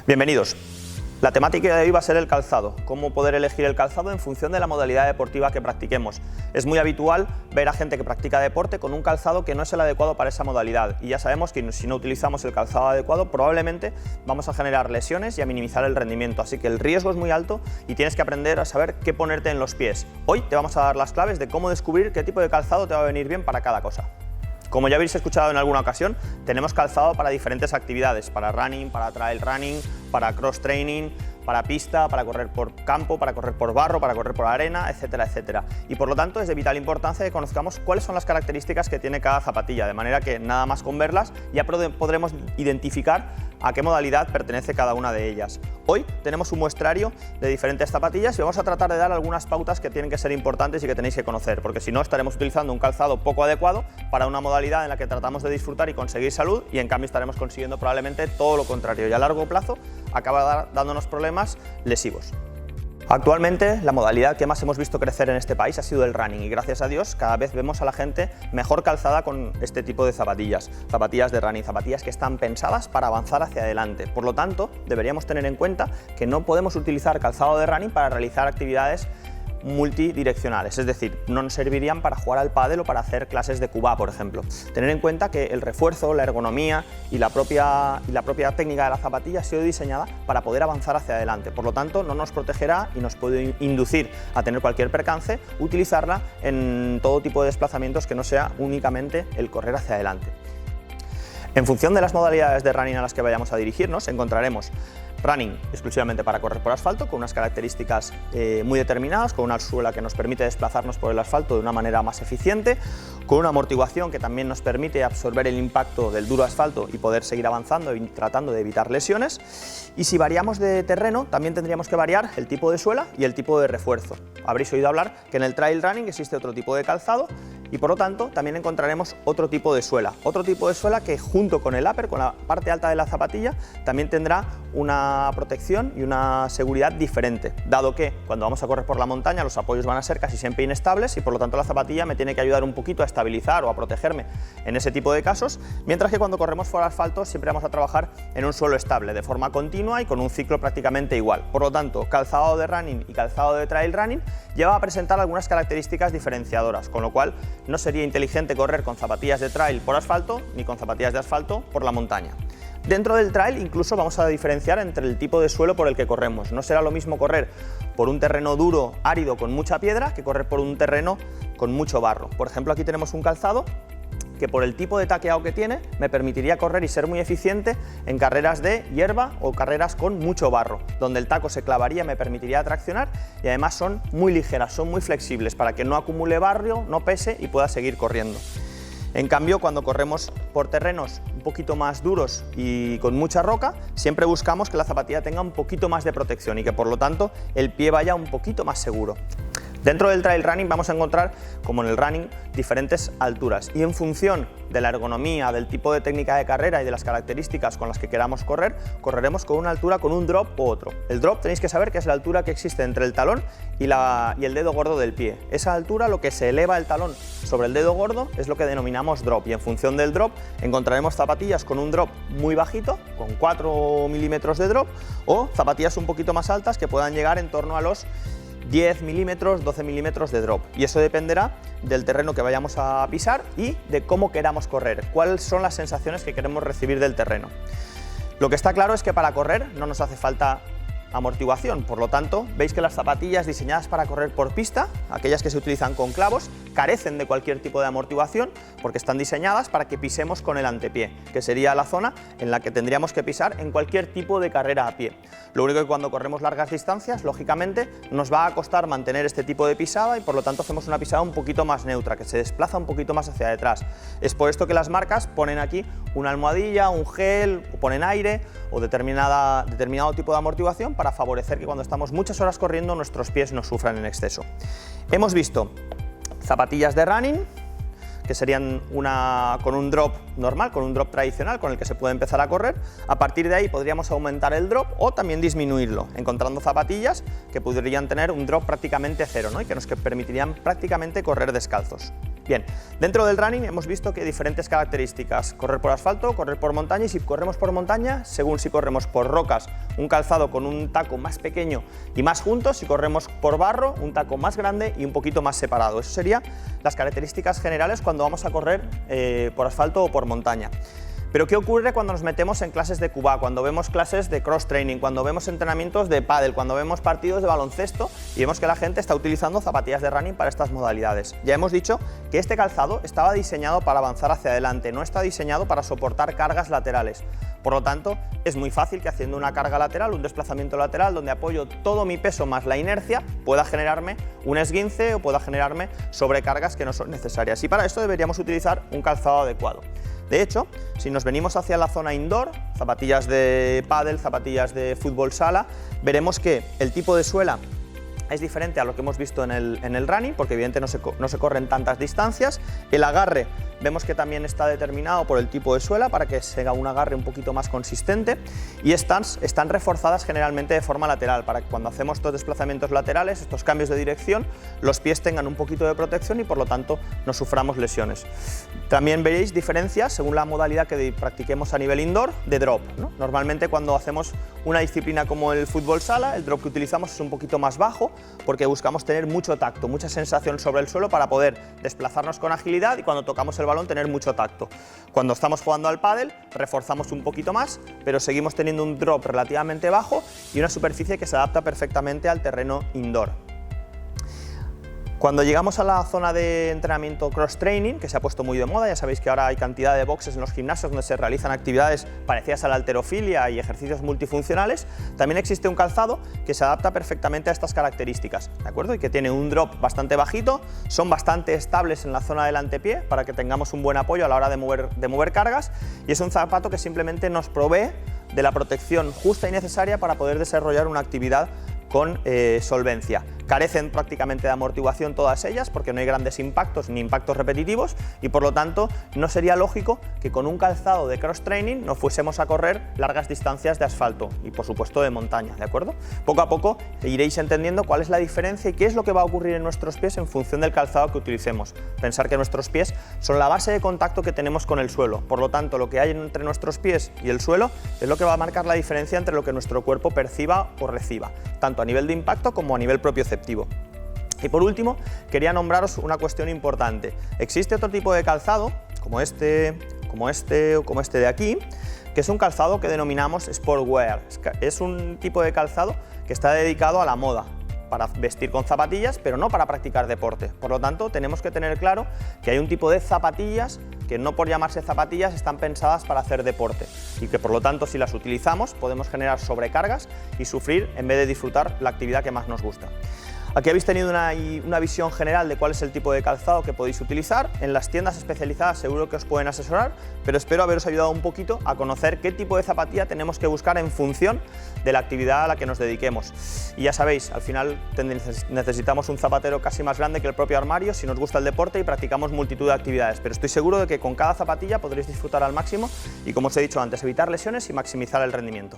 Bienvenidos. La temática de hoy va a ser el calzado, cómo poder elegir el calzado en función de la modalidad deportiva que practiquemos. Es muy habitual ver a gente que practica deporte con un calzado que no es el adecuado para esa modalidad y ya sabemos que si no utilizamos el calzado adecuado probablemente vamos a generar lesiones y a minimizar el rendimiento, así que el riesgo es muy alto y tienes que aprender a saber qué ponerte en los pies. Hoy te vamos a dar las claves de cómo descubrir qué tipo de calzado te va a venir bien para cada cosa. Como ya habéis escuchado en alguna ocasión, tenemos calzado para diferentes actividades, para running, para trail running, para cross training, para pista, para correr por campo, para correr por barro, para correr por arena, etcétera, etcétera. Y por lo tanto es de vital importancia que conozcamos cuáles son las características que tiene cada zapatilla, de manera que nada más con verlas ya podremos identificar a qué modalidad pertenece cada una de ellas. Hoy tenemos un muestrario de diferentes zapatillas y vamos a tratar de dar algunas pautas que tienen que ser importantes y que tenéis que conocer, porque si no estaremos utilizando un calzado poco adecuado para una modalidad en la que tratamos de disfrutar y conseguir salud y en cambio estaremos consiguiendo probablemente todo lo contrario y a largo plazo acaba dándonos problemas lesivos. Actualmente la modalidad que más hemos visto crecer en este país ha sido el running y gracias a Dios cada vez vemos a la gente mejor calzada con este tipo de zapatillas, zapatillas de running, zapatillas que están pensadas para avanzar hacia adelante. Por lo tanto, deberíamos tener en cuenta que no podemos utilizar calzado de running para realizar actividades multidireccionales, es decir, no nos servirían para jugar al pádel o para hacer clases de Cubá, por ejemplo. Tener en cuenta que el refuerzo, la ergonomía y la propia técnica de la zapatilla ha sido diseñada para poder avanzar hacia adelante, por lo tanto no nos protegerá y nos puede inducir a tener cualquier percance, utilizarla en todo tipo de desplazamientos que no sea únicamente el correr hacia adelante. En función de las modalidades de running a las que vayamos a dirigirnos, encontraremos running exclusivamente para correr por asfalto, con unas características muy determinadas, con una suela que nos permite desplazarnos por el asfalto de una manera más eficiente, con una amortiguación que también nos permite absorber el impacto del duro asfalto y poder seguir avanzando y tratando de evitar lesiones. Y si variamos de terreno, también tendríamos que variar el tipo de suela y el tipo de refuerzo. Habréis oído hablar que en el trail running existe otro tipo de calzado y por lo tanto también encontraremos otro tipo de suela que junto con el upper, con la parte alta de la zapatilla, también tendrá una protección y una seguridad diferente, dado que cuando vamos a correr por la montaña los apoyos van a ser casi siempre inestables y por lo tanto la zapatilla me tiene que ayudar un poquito a estabilizar o a protegerme en ese tipo de casos, mientras que cuando corremos por asfalto siempre vamos a trabajar en un suelo estable, de forma continua y con un ciclo prácticamente igual. Por lo tanto, calzado de running y calzado de trail running lleva a presentar algunas características diferenciadoras, con lo cual no sería inteligente correr con zapatillas de trail por asfalto ni con zapatillas de asfalto por la montaña. Dentro del trail incluso vamos a diferenciar entre el tipo de suelo por el que corremos. No será lo mismo correr por un terreno duro, árido, con mucha piedra, que correr por un terreno con mucho barro. Por ejemplo, aquí tenemos un calzado que por el tipo de taqueado que tiene me permitiría correr y ser muy eficiente en carreras de hierba o carreras con mucho barro, donde el taco se clavaría, me permitiría traccionar y además son muy ligeras, son muy flexibles para que no acumule barro, no pese y pueda seguir corriendo. En cambio, cuando corremos por terrenos un poquito más duros y con mucha roca, siempre buscamos que la zapatilla tenga un poquito más de protección y que por lo tanto el pie vaya un poquito más seguro. Dentro del trail running vamos a encontrar, como en el running, diferentes alturas y en función de la ergonomía, del tipo de técnica de carrera y de las características con las que queramos correr, correremos con una altura con un drop u otro. El drop tenéis que saber que es la altura que existe entre el talón y el dedo gordo del pie. Esa altura, lo que se eleva el talón sobre el dedo gordo, es lo que denominamos drop y en función del drop encontraremos zapatillas con un drop muy bajito, con 4 milímetros de drop, o zapatillas un poquito más altas que puedan llegar en torno a los 10 milímetros, 12 milímetros de drop y eso dependerá del terreno que vayamos a pisar y de cómo queramos correr, cuáles son las sensaciones que queremos recibir del terreno. Lo que está claro es que para correr no nos hace falta amortiguación, por lo tanto veis que las zapatillas diseñadas para correr por pista, aquellas que se utilizan con clavos, carecen de cualquier tipo de amortiguación porque están diseñadas para que pisemos con el antepié, que sería la zona en la que tendríamos que pisar en cualquier tipo de carrera a pie. Lo único que cuando corremos largas distancias, lógicamente, nos va a costar mantener este tipo de pisada y por lo tanto hacemos una pisada un poquito más neutra, que se desplaza un poquito más hacia detrás. Es por esto que las marcas ponen aquí una almohadilla, un gel, o ponen aire o determinado tipo de amortiguación para favorecer que cuando estamos muchas horas corriendo nuestros pies no sufran en exceso. Hemos visto zapatillas de running, que serían con un drop normal, con un drop tradicional con el que se puede empezar a correr. A partir de ahí podríamos aumentar el drop o también disminuirlo, encontrando zapatillas que podrían tener un drop prácticamente cero, ¿no? Y que nos permitirían prácticamente correr descalzos. Bien, dentro del running hemos visto que hay diferentes características: correr por asfalto, correr por montaña, y si corremos por montaña, según si corremos por rocas, un calzado con un taco más pequeño y más junto; si corremos por barro, un taco más grande y un poquito más separado. Eso serían las características generales cuando vamos a correr por asfalto o por montaña. Pero ¿qué ocurre cuando nos metemos en clases de Cuba, cuando vemos clases de cross-training, cuando vemos entrenamientos de pádel, cuando vemos partidos de baloncesto y vemos que la gente está utilizando zapatillas de running para estas modalidades? Ya hemos dicho que este calzado estaba diseñado para avanzar hacia adelante, no está diseñado para soportar cargas laterales. Por lo tanto, es muy fácil que haciendo una carga lateral, un desplazamiento lateral, donde apoyo todo mi peso más la inercia, pueda generarme un esguince o pueda generarme sobrecargas que no son necesarias. Y para esto deberíamos utilizar un calzado adecuado. De hecho, si nos venimos hacia la zona indoor, zapatillas de pádel, zapatillas de fútbol sala, veremos que el tipo de suela es diferente a lo que hemos visto en el running, porque evidentemente no se corren tantas distancias. El agarre vemos que también está determinado por el tipo de suela para que se haga un agarre un poquito más consistente, y están reforzadas generalmente de forma lateral para que cuando hacemos estos desplazamientos laterales, estos cambios de dirección, los pies tengan un poquito de protección y por lo tanto no suframos lesiones. También veréis diferencias según la modalidad que practiquemos a nivel indoor de drop, ¿no? Normalmente cuando hacemos una disciplina como el fútbol sala, el drop que utilizamos es un poquito más bajo porque buscamos tener mucho tacto, mucha sensación sobre el suelo para poder desplazarnos con agilidad y cuando tocamos el balón tener mucho tacto. Cuando estamos jugando al pádel reforzamos un poquito más, pero seguimos teniendo un drop relativamente bajo y una superficie que se adapta perfectamente al terreno indoor. Cuando llegamos a la zona de entrenamiento cross-training, que se ha puesto muy de moda, ya sabéis que ahora hay cantidad de boxes en los gimnasios donde se realizan actividades parecidas a la halterofilia y ejercicios multifuncionales, también existe un calzado que se adapta perfectamente a estas características, ¿de acuerdo? Y que tiene un drop bastante bajito, son bastante estables en la zona del antepié para que tengamos un buen apoyo a la hora de mover cargas, y es un zapato que simplemente nos provee de la protección justa y necesaria para poder desarrollar una actividad con solvencia. Carecen prácticamente de amortiguación todas ellas porque no hay grandes impactos ni impactos repetitivos y por lo tanto no sería lógico que con un calzado de cross-training nos fuésemos a correr largas distancias de asfalto y por supuesto de montaña, ¿de acuerdo? Poco a poco iréis entendiendo cuál es la diferencia y qué es lo que va a ocurrir en nuestros pies en función del calzado que utilicemos. Pensar que nuestros pies son la base de contacto que tenemos con el suelo, por lo tanto lo que hay entre nuestros pies y el suelo es lo que va a marcar la diferencia entre lo que nuestro cuerpo perciba o reciba, tanto a nivel de impacto como a nivel propioceptivo. Y por último, quería nombraros una cuestión importante. Existe otro tipo de calzado, como este o como este de aquí, que es un calzado que denominamos sportwear. Es un tipo de calzado que está dedicado a la moda, para vestir con zapatillas, pero no para practicar deporte. Por lo tanto, tenemos que tener claro que hay un tipo de zapatillas que no por llamarse zapatillas están pensadas para hacer deporte y que por lo tanto si las utilizamos podemos generar sobrecargas y sufrir en vez de disfrutar la actividad que más nos gusta. Aquí habéis tenido una visión general de cuál es el tipo de calzado que podéis utilizar. En las tiendas especializadas seguro que os pueden asesorar, pero espero haberos ayudado un poquito a conocer qué tipo de zapatilla tenemos que buscar en función de la actividad a la que nos dediquemos. Y ya sabéis, al final necesitamos un zapatero casi más grande que el propio armario si nos gusta el deporte y practicamos multitud de actividades, pero estoy seguro de que con cada zapatilla podréis disfrutar al máximo y, como os he dicho antes, evitar lesiones y maximizar el rendimiento.